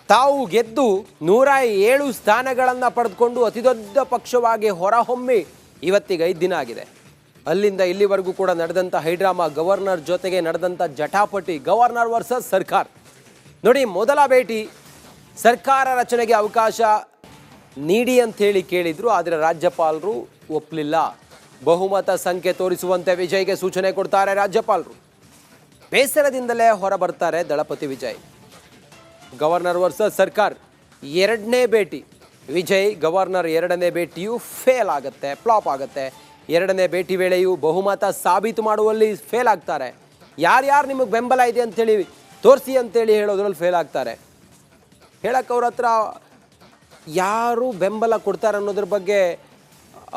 ತಾವು ಗೆದ್ದು 107 ಸ್ಥಾನಗಳನ್ನು ಪಡೆದುಕೊಂಡು ಅತಿದೊಡ್ಡ ಪಕ್ಷವಾಗಿ ಹೊರಹೊಮ್ಮಿ ಇವತ್ತಿಗೆ 5 ದಿನ ಆಗಿದೆ. ಅಲ್ಲಿಂದ ಇಲ್ಲಿವರೆಗೂ ಕೂಡ ನಡೆದಂಥ ಹೈಡ್ರಾಮಾ, ಗವರ್ನರ್ ಜೊತೆಗೆ ನಡೆದಂಥ ಜಟಾಪಟಿ, ಗವರ್ನರ್ ವರ್ಸಸ್ ಸರ್ಕಾರ. ನೋಡಿ, ಮೊದಲ ಭೇಟಿ ಸರ್ಕಾರ ರಚನೆಗೆ ಅವಕಾಶ ನೀಡಿ ಅಂತೇಳಿ ಕೇಳಿದ್ರು, ಆದರೆ ರಾಜ್ಯಪಾಲರು ಒಪ್ಪಲಿಲ್ಲ. ಬಹುಮತ ಸಂಖ್ಯೆ ತೋರಿಸುವಂತೆ ವಿಜಯ್ಗೆ ಸೂಚನೆ ಕೊಡ್ತಾರೆ ರಾಜ್ಯಪಾಲರು. ಬೇಸರದಿಂದಲೇ ಹೊರಬರ್ತಾರೆ ದಳಪತಿ ವಿಜಯ್. ಗವರ್ನರ್ ವರ್ಸಸ್ ಸರ್ಕಾರ ಎರಡನೇ ಭೇಟಿ. ವಿಜಯ್ ಗವರ್ನರ್ ಎರಡನೇ ಭೇಟಿಯು ಫೇಲ್ ಆಗುತ್ತೆ, ಫ್ಲಾಪ್ ಆಗುತ್ತೆ. ಎರಡನೇ ಭೇಟಿ ವೇಳೆಯೂ ಬಹುಮತ ಸಾಬೀತು ಮಾಡುವಲ್ಲಿ ಫೇಲ್ ಆಗ್ತಾರೆ. ಯಾರ್ಯಾರು ನಿಮಗೆ ಬೆಂಬಲ ಇದೆ ಅಂತೇಳಿ ತೋರಿಸಿ ಅಂತೇಳಿ ಹೇಳೋದ್ರಲ್ಲಿ ಫೇಲ್ ಆಗ್ತಾರೆ. ಹೇಳಕ್ಕೆ ಅವ್ರ ಹತ್ರ ಯಾರು ಬೆಂಬಲ ಕೊಡ್ತಾರೆ ಅನ್ನೋದ್ರ ಬಗ್ಗೆ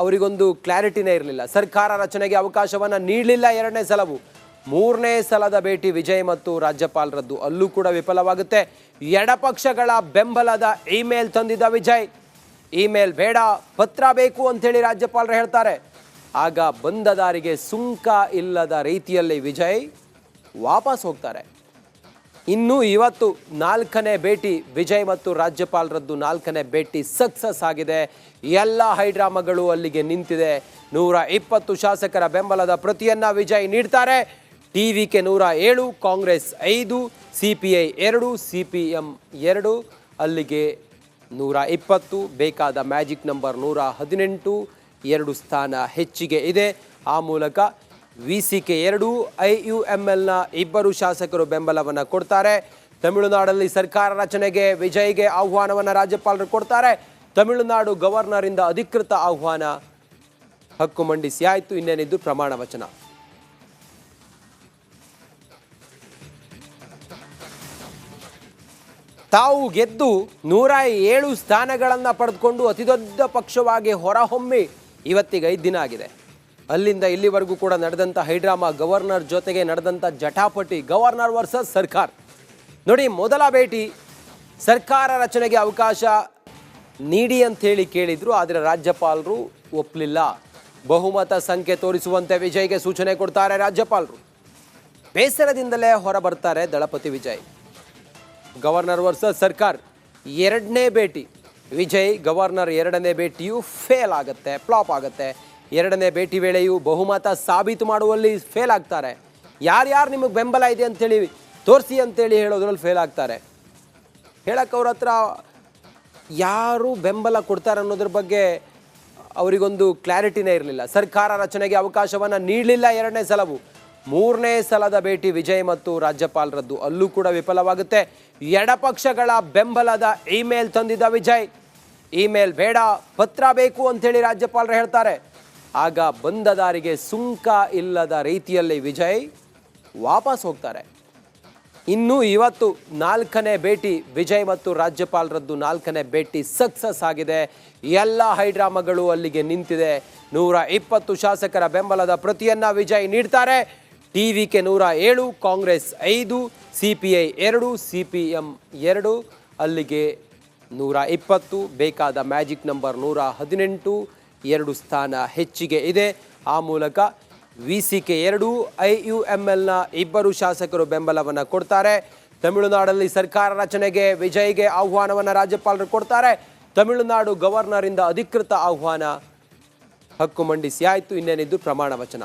ಅವರಿಗೊಂದು ಕ್ಲಾರಿಟಿನೇ ಇರಲಿಲ್ಲ. ಸರ್ಕಾರ ರಚನೆಗೆ ಅವಕಾಶವನ್ನು ನೀಡಲಿಲ್ಲ ಎರಡನೇ ಸಲವು. ಮೂರನೇ ಸಲದ ಭೇಟಿ ವಿಜಯ್ ಮತ್ತು ರಾಜ್ಯಪಾಲರದ್ದು, ಅಲ್ಲೂ ಕೂಡ ವಿಫಲವಾಗುತ್ತೆ. ಎಡಪಕ್ಷಗಳ ಬೆಂಬಲದ ಇಮೇಲ್ ತಂದಿದ್ದ ವಿಜಯ್. ಇಮೇಲ್ ಬೇಡ, ಪತ್ರ ಬೇಕು ಅಂಥೇಳಿ ರಾಜ್ಯಪಾಲರು ಹೇಳ್ತಾರೆ. ಆಗ ಬಂದ ದಾರಿಗೆ ಸುಂಕ ಇಲ್ಲದ ರೀತಿಯಲ್ಲಿ ವಿಜಯ್ ವಾಪಸ್ ಹೋಗ್ತಾರೆ. ಇನ್ನು ಇವತ್ತು 4ನೇ ಭೇಟಿ ವಿಜಯ್ ಮತ್ತು ರಾಜ್ಯಪಾಲರದ್ದು. 4ನೇ ಭೇಟಿ ಸಕ್ಸಸ್ ಆಗಿದೆ. ಎಲ್ಲ ಹೈಡ್ರಾಮಾಗಳು ಅಲ್ಲಿಗೆ ನಿಂತಿದೆ. 120 ಶಾಸಕರ ಬೆಂಬಲದ ಪ್ರತಿಯನ್ನ ವಿಜಯ್ ನೀಡ್ತಾರೆ. ಟಿವಿಕೆ 107, ಕಾಂಗ್ರೆಸ್ 5, CPI 2, CPM 2, ಅಲ್ಲಿಗೆ 120. ಬೇಕಾದ ಮ್ಯಾಜಿಕ್ ನಂಬರ್ 118, 2 ಸ್ಥಾನ ಹೆಚ್ಚಿಗೆ ಇದೆ. ಆ ಮೂಲಕ VCK 2, IUMLನ 2 ಶಾಸಕರು ಬೆಂಬಲವನ್ನು ಕೊಡ್ತಾರೆ. ತಮಿಳುನಾಡಲ್ಲಿ ಸರ್ಕಾರ ರಚನೆಗೆ ವಿಜಯ್ಗೆ ಆಹ್ವಾನವನ್ನು ರಾಜ್ಯಪಾಲರು ಕೊಡ್ತಾರೆ. ತಮಿಳುನಾಡು ಗವರ್ನರಿಂದ ಅಧಿಕೃತ ಆಹ್ವಾನ, ಹಕ್ಕು ಮಂಡಿಸಿ ಆಯಿತು. ಇನ್ನೇನಿದ್ದು ಪ್ರಮಾಣ ವಚನ. ತಾವು ಗೆದ್ದು 107 ಸ್ಥಾನಗಳನ್ನು ಪಡೆದುಕೊಂಡು ಅತಿದೊಡ್ಡ ಪಕ್ಷವಾಗಿ ಹೊರಹೊಮ್ಮಿ ಇವತ್ತಿಗೆ 5 ದಿನ ಆಗಿದೆ. ಅಲ್ಲಿಂದ ಇಲ್ಲಿವರೆಗೂ ಕೂಡ ನಡೆದಂಥ ಹೈಡ್ರಾಮಾ, ಗವರ್ನರ್ ಜೊತೆಗೆ ನಡೆದಂಥ ಜಟಾಪಟಿ, ಗವರ್ನರ್ ವರ್ಸಸ್ ಸರ್ಕಾರ. ನೋಡಿ, ಮೊದಲ ಭೇಟಿ ಸರ್ಕಾರ ರಚನೆಗೆ ಅವಕಾಶ ನೀಡಿ ಅಂಥೇಳಿ ಕೇಳಿದ್ರು, ಆದರೆ ರಾಜ್ಯಪಾಲರು ಒಪ್ಪಲಿಲ್ಲ. ಬಹುಮತ ಸಂಖ್ಯೆ ತೋರಿಸುವಂತೆ ವಿಜಯ್ಗೆ ಸೂಚನೆ ಕೊಡ್ತಾರೆ ರಾಜ್ಯಪಾಲರು. ಬೇಸರದಿಂದಲೇ ಹೊರಬರ್ತಾರೆ ದಳಪತಿ ವಿಜಯ್. ಗವರ್ನರ್ ವರ್ಸಸ್ ಸರ್ಕಾರ ಎರಡನೇ ಭೇಟಿ. ವಿಜಯ್ ಗವರ್ನರ್ ಎರಡನೇ ಭೇಟಿಯು ಫೇಲ್ ಆಗುತ್ತೆ, ಫ್ಲಾಪ್ ಆಗುತ್ತೆ. ಎರಡನೇ ಭೇಟಿ ವೇಳೆಯೂ ಬಹುಮತ ಸಾಬೀತು ಮಾಡುವಲ್ಲಿ ಫೇಲ್ ಆಗ್ತಾರೆ. ಯಾರ್ಯಾರು ನಿಮಗೆ ಬೆಂಬಲ ಇದೆ ಅಂತೇಳಿ ತೋರಿಸಿ ಅಂತೇಳಿ ಹೇಳೋದ್ರಲ್ಲಿ ಫೇಲ್ ಆಗ್ತಾರೆ. ಹೇಳಕ್ಕೆ ಅವ್ರ ಹತ್ರ ಯಾರು ಬೆಂಬಲ ಕೊಡ್ತಾರೆ ಅನ್ನೋದ್ರ ಬಗ್ಗೆ ಅವರಿಗೊಂದು ಕ್ಲಾರಿಟಿನೇ ಇರಲಿಲ್ಲ. ಸರ್ಕಾರ ರಚನೆಗೆ ಅವಕಾಶವನ್ನು ನೀಡಲಿಲ್ಲ ಎರಡನೇ ಸಲವು. ಮೂರನೇ ಸಲದ ಭೇಟಿ ವಿಜಯ್ ಮತ್ತು ರಾಜ್ಯಪಾಲರದ್ದು, ಅಲ್ಲೂ ಕೂಡ ವಿಫಲವಾಗುತ್ತೆ. ಎಡಪಕ್ಷಗಳ ಬೆಂಬಲದ ಇಮೇಲ್ ತಂದಿದ್ದ ವಿಜಯ್. ಇಮೇಲ್ ಬೇಡ, ಪತ್ರ ಬೇಕು ಅಂಥೇಳಿ ರಾಜ್ಯಪಾಲರು ಹೇಳ್ತಾರೆ. ಆಗ ಬಂದ ದಾರಿಗೆ ಸುಂಕ ಇಲ್ಲದ ರೀತಿಯಲ್ಲಿ ವಿಜಯ್ ವಾಪಸ್ ಹೋಗ್ತಾರೆ. ಇನ್ನು ಇವತ್ತು 4ನೇ ಭೇಟಿ ವಿಜಯ್ ಮತ್ತು ರಾಜ್ಯಪಾಲರದ್ದು. 4ನೇ ಭೇಟಿ ಸಕ್ಸಸ್ ಆಗಿದೆ. ಎಲ್ಲ ಹೈಡ್ರಾಮಾಗಳು ಅಲ್ಲಿಗೆ ನಿಂತಿದೆ. 120 ಶಾಸಕರ ಬೆಂಬಲದ ಪ್ರತಿಯನ್ನ ವಿಜಯ್ ನೀಡ್ತಾರೆ. ಟಿವಿಕೆ 107, ಕಾಂಗ್ರೆಸ್ 5, CPI 2, CPM 2, ಅಲ್ಲಿಗೆ 120. ಬೇಕಾದ ಮ್ಯಾಜಿಕ್ ನಂಬರ್ 118, 2 ಸ್ಥಾನ ಹೆಚ್ಚಿಗೆ ಇದೆ. ಆ ಮೂಲಕ VCK 2, IUMLನ 2 ಶಾಸಕರು ಬೆಂಬಲವನ್ನು ಕೊಡ್ತಾರೆ. ತಮಿಳುನಾಡಲ್ಲಿ ಸರ್ಕಾರ ರಚನೆಗೆ ವಿಜಯ್ಗೆ ಆಹ್ವಾನವನ್ನು ರಾಜ್ಯಪಾಲರು ಕೊಡ್ತಾರೆ. ತಮಿಳುನಾಡು ಗವರ್ನರಿಂದ ಅಧಿಕೃತ ಆಹ್ವಾನ, ಹಕ್ಕು ಮಂಡಿಸಿ ಆಯಿತು. ಇನ್ನೇನಿದ್ದು ಪ್ರಮಾಣ ವಚನ.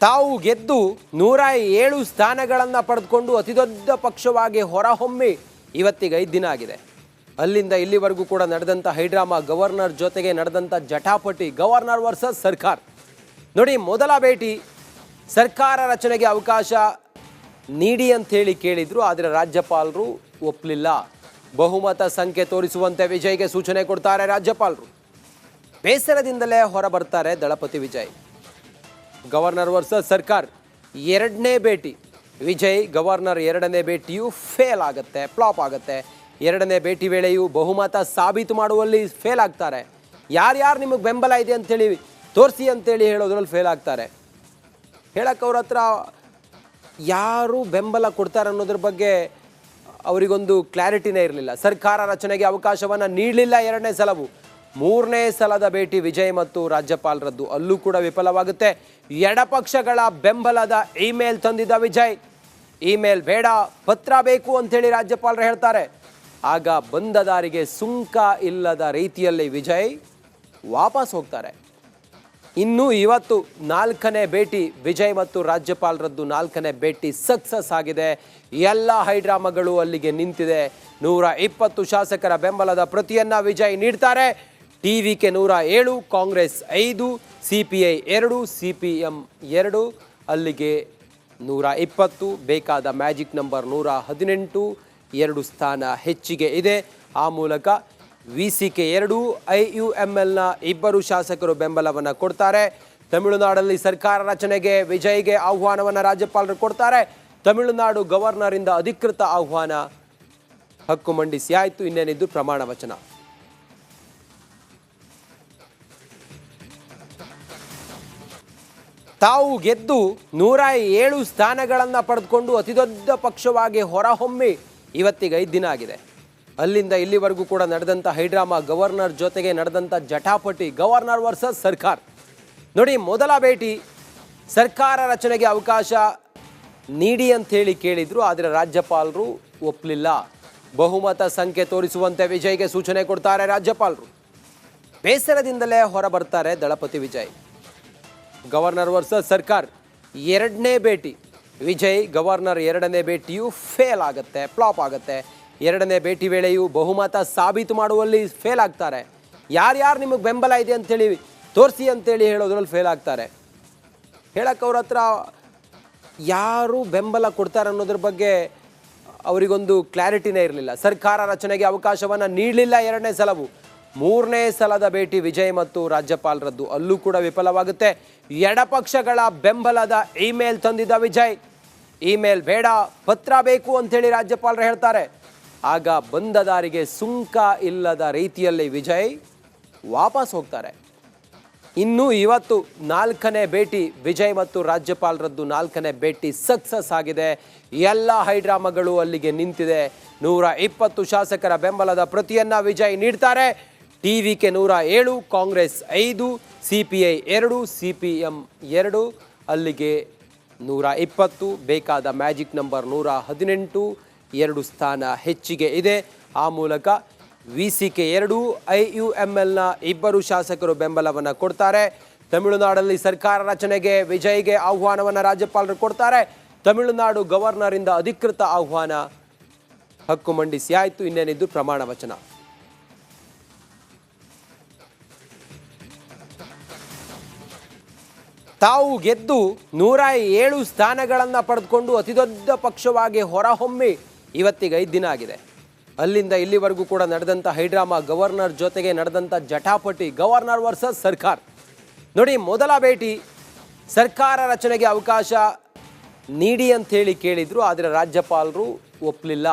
ತಾವು ಗೆದ್ದು 107 ಸ್ಥಾನಗಳನ್ನು ಪಡೆದುಕೊಂಡು ಅತಿದೊಡ್ಡ ಪಕ್ಷವಾಗಿ ಹೊರಹೊಮ್ಮಿ ಇವತ್ತಿಗೆ 5 ದಿನ ಆಗಿದೆ. ಅಲ್ಲಿಂದ ಇಲ್ಲಿವರೆಗೂ ಕೂಡ ನಡೆದಂಥ ಹೈಡ್ರಾಮಾ, ಗವರ್ನರ್ ಜೊತೆಗೆ ನಡೆದಂಥ ಜಟಾಪಟಿ, ಗವರ್ನರ್ ವರ್ಸಸ್ ಸರ್ಕಾರ. ನೋಡಿ, ಮೊದಲ ಭೇಟಿ ಸರ್ಕಾರ ರಚನೆಗೆ ಅವಕಾಶ ನೀಡಿ ಅಂಥೇಳಿ ಕೇಳಿದ್ರು, ಆದರೆ ರಾಜ್ಯಪಾಲರು ಒಪ್ಪಲಿಲ್ಲ. ಬಹುಮತ ಸಂಖ್ಯೆ ತೋರಿಸುವಂತೆ ವಿಜಯ್ಗೆ ಸೂಚನೆ ಕೊಡ್ತಾರೆ ರಾಜ್ಯಪಾಲರು. ಬೇಸರದಿಂದಲೇ ಹೊರಬರ್ತಾರೆ ದಳಪತಿ ವಿಜಯ್. ಗವರ್ನರ್ ವರ್ಸಸ್ ಸರ್ಕಾರ ಎರಡನೇ ಭೇಟಿ. ವಿಜಯ್ ಗವರ್ನರ್ ಎರಡನೇ ಭೇಟಿಯು ಫೇಲ್ ಆಗುತ್ತೆ, ಫ್ಲಾಪ್ ಆಗುತ್ತೆ. ಎರಡನೇ ಭೇಟಿ ವೇಳೆಯೂ ಬಹುಮತ ಸಾಬೀತು ಮಾಡುವಲ್ಲಿ ಫೇಲ್ ಆಗ್ತಾರೆ. ಯಾರ್ಯಾರು ನಿಮಗೆ ಬೆಂಬಲ ಇದೆ ಅಂಥೇಳಿ ತೋರಿಸಿ ಅಂತೇಳಿ ಹೇಳೋದ್ರಲ್ಲಿ ಫೇಲ್ ಆಗ್ತಾರೆ. ಹೇಳಕ್ಕೆ ಅವ್ರ ಹತ್ರ ಯಾರು ಬೆಂಬಲ ಕೊಡ್ತಾರೆ ಅನ್ನೋದ್ರ ಬಗ್ಗೆ ಅವರಿಗೊಂದು ಕ್ಲಾರಿಟಿನೇ ಇರಲಿಲ್ಲ. ಸರ್ಕಾರ ರಚನೆಗೆ ಅವಕಾಶವನ್ನು ನೀಡಲಿಲ್ಲ ಎರಡನೇ ಸಲವು. ಮೂರನೇ ಸಲದ ಭೇಟಿ ವಿಜಯ್ ಮತ್ತು ರಾಜ್ಯಪಾಲರದ್ದು ಅಲ್ಲೂ ಕೂಡ ವಿಫಲವಾಗುತ್ತೆ. ಎಡಪಕ್ಷಗಳ ಬೆಂಬಲದ ಇಮೇಲ್ ತಂದಿದ್ದ ವಿಜಯ್, ಇಮೇಲ್ ಬೇಡ ಪತ್ರ ಬೇಕು ಅಂತೇಳಿ ರಾಜ್ಯಪಾಲರು ಹೇಳ್ತಾರೆ. ಆಗ ಬಂದ ದಾರಿಗೆ ಸುಂಕ ಇಲ್ಲದ ರೀತಿಯಲ್ಲಿ ವಿಜಯ್ ವಾಪಸ್ ಹೋಗ್ತಾರೆ. ಇನ್ನು ಇವತ್ತು 4ನೇ ಭೇಟಿ ವಿಜಯ್ ಮತ್ತು ರಾಜ್ಯಪಾಲರದ್ದು 4ನೇ ಭೇಟಿ ಸಕ್ಸಸ್ ಆಗಿದೆ. ಎಲ್ಲ ಹೈಡ್ರಾಮಾಗಳು ಅಲ್ಲಿಗೆ ನಿಂತಿದೆ. 120 ಶಾಸಕರ ಬೆಂಬಲದ ಪ್ರತಿಯನ್ನ ವಿಜಯ್ ನೀಡ್ತಾರೆ. ಟಿವಿಕೆ 107, ಕಾಂಗ್ರೆಸ್ 5, CPI 2, CPM 2, ಅಲ್ಲಿಗೆ 120, ಬೇಕಾದ ಮ್ಯಾಜಿಕ್ ನಂಬರ್ 118, 2 ಸ್ಥಾನ ಹೆಚ್ಚಿಗೆ ಇದೆ. ಆ ಮೂಲಕ VCK 2, IUMLನ 2 ಶಾಸಕರು ಬೆಂಬಲವನ್ನು ಕೊಡ್ತಾರೆ. ತಮಿಳುನಾಡಲ್ಲಿ ಸರ್ಕಾರ ರಚನೆಗೆ ವಿಜಯ್ಗೆ ಆಹ್ವಾನವನ್ನು ರಾಜ್ಯಪಾಲರು ಕೊಡ್ತಾರೆ. ತಮಿಳುನಾಡು ಗವರ್ನರಿಂದ ಅಧಿಕೃತ ಆಹ್ವಾನ, ಹಕ್ಕು ಮಂಡಿಸಿ ಆಯಿತು. ಇನ್ನೇನಿದ್ದು ಪ್ರಮಾಣ ವಚನ. ತಾವು ಗೆದ್ದು 107 ಸ್ಥಾನಗಳನ್ನು ಪಡೆದುಕೊಂಡು ಅತಿದೊಡ್ಡ ಪಕ್ಷವಾಗಿ ಹೊರಹೊಮ್ಮಿ ಇವತ್ತಿಗೆ 5 ದಿನ ಆಗಿದೆ. ಅಲ್ಲಿಂದ ಇಲ್ಲಿವರೆಗೂ ಕೂಡ ನಡೆದಂಥ ಹೈಡ್ರಾಮಾ, ಗವರ್ನರ್ ಜೊತೆಗೆ ನಡೆದಂಥ ಜಟಾಪಟಿ, ಗವರ್ನರ್ ವರ್ಸಸ್ ಸರ್ಕಾರ. ನೋಡಿ, ಮೊದಲ ಭೇಟಿ ಸರ್ಕಾರ ರಚನೆಗೆ ಅವಕಾಶ ನೀಡಿ ಅಂಥೇಳಿ ಕೇಳಿದ್ರು, ಆದರೆ ರಾಜ್ಯಪಾಲರು ಒಪ್ಪಲಿಲ್ಲ. ಬಹುಮತ ಸಂಖ್ಯೆ ತೋರಿಸುವಂತೆ ವಿಜಯ್ಗೆ ಸೂಚನೆ ಕೊಡ್ತಾರೆ ರಾಜ್ಯಪಾಲರು. ಬೇಸರದಿಂದಲೇ ಹೊರಬರ್ತಾರೆ ದಳಪತಿ ವಿಜಯ್. ಗವರ್ನರ್ ವರ್ಸಸ್ ಸರ್ಕಾರ 2ನೇ ಭೇಟಿ ವಿಜಯ್ ಗವರ್ನರ್ 2ನೇ ಭೇಟಿಯು ಫೇಲ್ ಆಗುತ್ತೆ, ಫ್ಲಾಪ್ ಆಗುತ್ತೆ. 2ನೇ ಭೇಟಿ ವೇಳೆಯೂ ಬಹುಮತ ಸಾಬೀತು ಮಾಡುವಲ್ಲಿ ಫೇಲ್ ಆಗ್ತಾರೆ. ಯಾರ್ಯಾರು ನಿಮಗೆ ಬೆಂಬಲ ಇದೆ ಅಂಥೇಳಿ ತೋರಿಸಿ ಅಂತೇಳಿ ಹೇಳೋದ್ರಲ್ಲಿ ಫೇಲ್ ಆಗ್ತಾರೆ. ಹೇಳಕ್ಕೆ ಅವ್ರ ಹತ್ರ ಯಾರು ಬೆಂಬಲ ಕೊಡ್ತಾರೆ ಅನ್ನೋದ್ರ ಬಗ್ಗೆ ಅವರಿಗೊಂದು ಕ್ಲಾರಿಟಿನೇ ಇರಲಿಲ್ಲ. ಸರ್ಕಾರ ರಚನೆಗೆ ಅವಕಾಶವನ್ನು ನೀಡಲಿಲ್ಲ 2ನೇ ಸಲವು. 3ನೇ ಸಲದ ಭೇಟಿ ವಿಜಯ್ ಮತ್ತು ರಾಜ್ಯಪಾಲರದ್ದು ಅಲ್ಲೂ ಕೂಡ ವಿಫಲವಾಗುತ್ತೆ. ಎಡಪಕ್ಷಗಳ ಬೆಂಬಲದ ಇಮೇಲ್ ತಂದಿದ್ದ ವಿಜಯ್, ಇಮೇಲ್ ಬೇಡ ಪತ್ರ ಬೇಕು ಅಂಥೇಳಿ ರಾಜ್ಯಪಾಲರು ಹೇಳ್ತಾರೆ. ಆಗ ಬಂದ ದಾರಿಗೆ ಸುಂಕ ಇಲ್ಲದ ರೀತಿಯಲ್ಲಿ ವಿಜಯ್ ವಾಪಸ್ ಹೋಗ್ತಾರೆ. ಇನ್ನು ಇವತ್ತು 4ನೇ ಭೇಟಿ ವಿಜಯ್ ಮತ್ತು ರಾಜ್ಯಪಾಲರದ್ದು 4ನೇ ಭೇಟಿ ಸಕ್ಸಸ್ ಆಗಿದೆ. ಎಲ್ಲ ಹೈಡ್ರಾಮಾಗಳು ಅಲ್ಲಿಗೆ ನಿಂತಿದೆ. 120 ಶಾಸಕರ ಬೆಂಬಲದ ಪ್ರತಿಯನ್ನ ವಿಜಯ್ ನೀಡ್ತಾರೆ. ಟಿವಿಕೆ 107, ಕಾಂಗ್ರೆಸ್ 5, CPI 2, CPM 2, ಅಲ್ಲಿಗೆ 120, ಬೇಕಾದ ಮ್ಯಾಜಿಕ್ ನಂಬರ್ 118, 2 ಸ್ಥಾನ ಹೆಚ್ಚಿಗೆ ಇದೆ. ಆ ಮೂಲಕ VCK 2, IUMLನ 2 ಶಾಸಕರು ಬೆಂಬಲವನ್ನು ಕೊಡ್ತಾರೆ. ತಮಿಳುನಾಡಲ್ಲಿ ಸರ್ಕಾರ ರಚನೆಗೆ ವಿಜಯ್ಗೆ ಆಹ್ವಾನವನ್ನು ರಾಜ್ಯಪಾಲರು ಕೊಡ್ತಾರೆ. ತಮಿಳುನಾಡು ಗವರ್ನರಿಂದ ಅಧಿಕೃತ ಆಹ್ವಾನ, ಹಕ್ಕು ಮಂಡಿಸಿ ಆಯಿತು. ಇನ್ನೇನಿದ್ದು ಪ್ರಮಾಣ ವಚನ. ತಾವು ಗೆದ್ದು 107 ಸ್ಥಾನಗಳನ್ನು ಪಡೆದುಕೊಂಡು ಅತಿದೊಡ್ಡ ಪಕ್ಷವಾಗಿ ಹೊರಹೊಮ್ಮಿ ಇವತ್ತಿಗೆ 5 ದಿನ ಆಗಿದೆ. ಅಲ್ಲಿಂದ ಇಲ್ಲಿವರೆಗೂ ಕೂಡ ನಡೆದಂಥ ಹೈಡ್ರಾಮಾ, ಗವರ್ನರ್ ಜೊತೆಗೆ ನಡೆದಂಥ ಜಟಾಪಟಿ, ಗವರ್ನರ್ ವರ್ಸಸ್ ಸರ್ಕಾರ. ನೋಡಿ, ಮೊದಲ ಭೇಟಿ ಸರ್ಕಾರ ರಚನೆಗೆ ಅವಕಾಶ ನೀಡಿ ಅಂಥೇಳಿ ಕೇಳಿದ್ರು, ಆದರೆ ರಾಜ್ಯಪಾಲರು ಒಪ್ಪಲಿಲ್ಲ.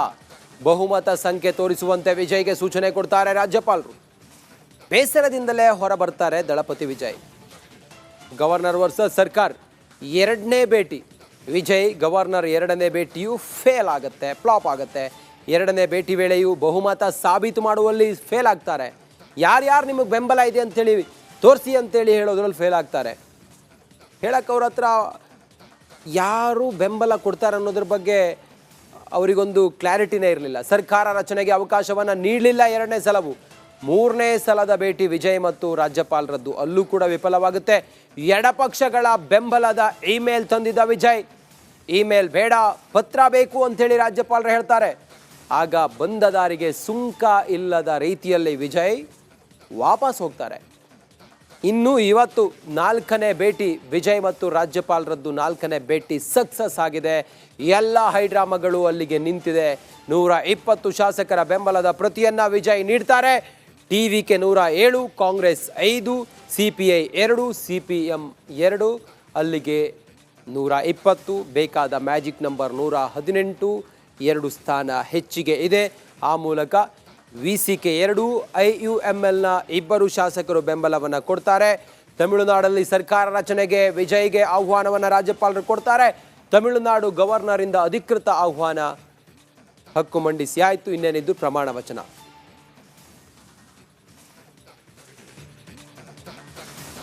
ಬಹುಮತ ಸಂಖ್ಯೆ ತೋರಿಸುವಂತೆ ವಿಜಯ್ಗೆ ಸೂಚನೆ ಕೊಡ್ತಾರೆ ರಾಜ್ಯಪಾಲರು. ಬೇಸರದಿಂದಲೇ ಹೊರಬರ್ತಾರೆ ದಳಪತಿ ವಿಜಯ್. ಗವರ್ನರ್ ವರ್ಸಸ್ ಸರ್ಕಾರ 2ನೇ ಭೇಟಿ ವಿಜಯ್ ಗವರ್ನರ್ 2ನೇ ಭೇಟಿಯು ಫೇಲ್ ಆಗುತ್ತೆ, ಫ್ಲಾಪ್ ಆಗುತ್ತೆ. 2ನೇ ಭೇಟಿ ವೇಳೆಯೂ ಬಹುಮತ ಸಾಬೀತು ಮಾಡುವಲ್ಲಿ ಫೇಲ್ ಆಗ್ತಾರೆ. ಯಾರ್ಯಾರು ನಿಮಗೆ ಬೆಂಬಲ ಇದೆ ಅಂಥೇಳಿ ತೋರಿಸಿ ಅಂತೇಳಿ ಹೇಳೋದ್ರಲ್ಲಿ ಫೇಲ್ ಆಗ್ತಾರೆ. ಹೇಳಕ್ಕೆ ಅವ್ರ ಹತ್ರ ಯಾರು ಬೆಂಬಲ ಕೊಡ್ತಾರೆ ಅನ್ನೋದ್ರ ಬಗ್ಗೆ ಅವರಿಗೊಂದು ಕ್ಲಾರಿಟಿನೇ ಇರಲಿಲ್ಲ. ಸರ್ಕಾರ ರಚನೆಗೆ ಅವಕಾಶವನ್ನು ನೀಡಲಿಲ್ಲ 2ನೇ ಸಲವು. 3ನೇ ಸಲದ ಭೇಟಿ ವಿಜಯ್ ಮತ್ತು ರಾಜ್ಯಪಾಲರದ್ದು ಅಲ್ಲೂ ಕೂಡ ವಿಫಲವಾಗುತ್ತೆ. ಎಡಪಕ್ಷಗಳ ಬೆಂಬಲದ ಇಮೇಲ್ ತಂದಿದ್ದ ವಿಜಯ್, ಇಮೇಲ್ ಬೇಡ ಪತ್ರ ಬೇಕು ಅಂಥೇಳಿ ರಾಜ್ಯಪಾಲರು ಹೇಳ್ತಾರೆ. ಆಗ ಬಂದ ದಾರಿಗೆ ಸುಂಕ ಇಲ್ಲದ ರೀತಿಯಲ್ಲಿ ವಿಜಯ್ ವಾಪಸ್ ಹೋಗ್ತಾರೆ. ಇನ್ನು ಇವತ್ತು 4ನೇ ಭೇಟಿ ವಿಜಯ್ ಮತ್ತು ರಾಜ್ಯಪಾಲರದ್ದು 4ನೇ ಭೇಟಿ ಸಕ್ಸಸ್ ಆಗಿದೆ. ಎಲ್ಲ ಹೈಡ್ರಾಮಾಗಳು ಅಲ್ಲಿಗೆ ನಿಂತಿದೆ. 120 ಶಾಸಕರ ಬೆಂಬಲದ ಪ್ರತಿಯನ್ನ ವಿಜಯ್ ನೀಡ್ತಾರೆ. ಟಿವಿಕೆ 107, ಕಾಂಗ್ರೆಸ್ 5, CPI 2, CPM 2, ಅಲ್ಲಿಗೆ 120, ಬೇಕಾದ ಮ್ಯಾಜಿಕ್ ನಂಬರ್ 118, 2 ಸ್ಥಾನ ಹೆಚ್ಚಿಗೆ ಇದೆ. ಆ ಮೂಲಕ VCK 2, IUMLನ 2 ಶಾಸಕರು ಬೆಂಬಲವನ್ನು ಕೊಡ್ತಾರೆ. ತಮಿಳುನಾಡಲ್ಲಿ ಸರ್ಕಾರ ರಚನೆಗೆ ವಿಜಯ್ಗೆ ಆಹ್ವಾನವನ್ನು ರಾಜ್ಯಪಾಲರು ಕೊಡ್ತಾರೆ. ತಮಿಳುನಾಡು ಗವರ್ನರಿಂದ ಅಧಿಕೃತ ಆಹ್ವಾನ, ಹಕ್ಕು ಮಂಡಿಸಿ ಆಯಿತು. ಇನ್ನೇನಿದ್ದು ಪ್ರಮಾಣ ವಚನ.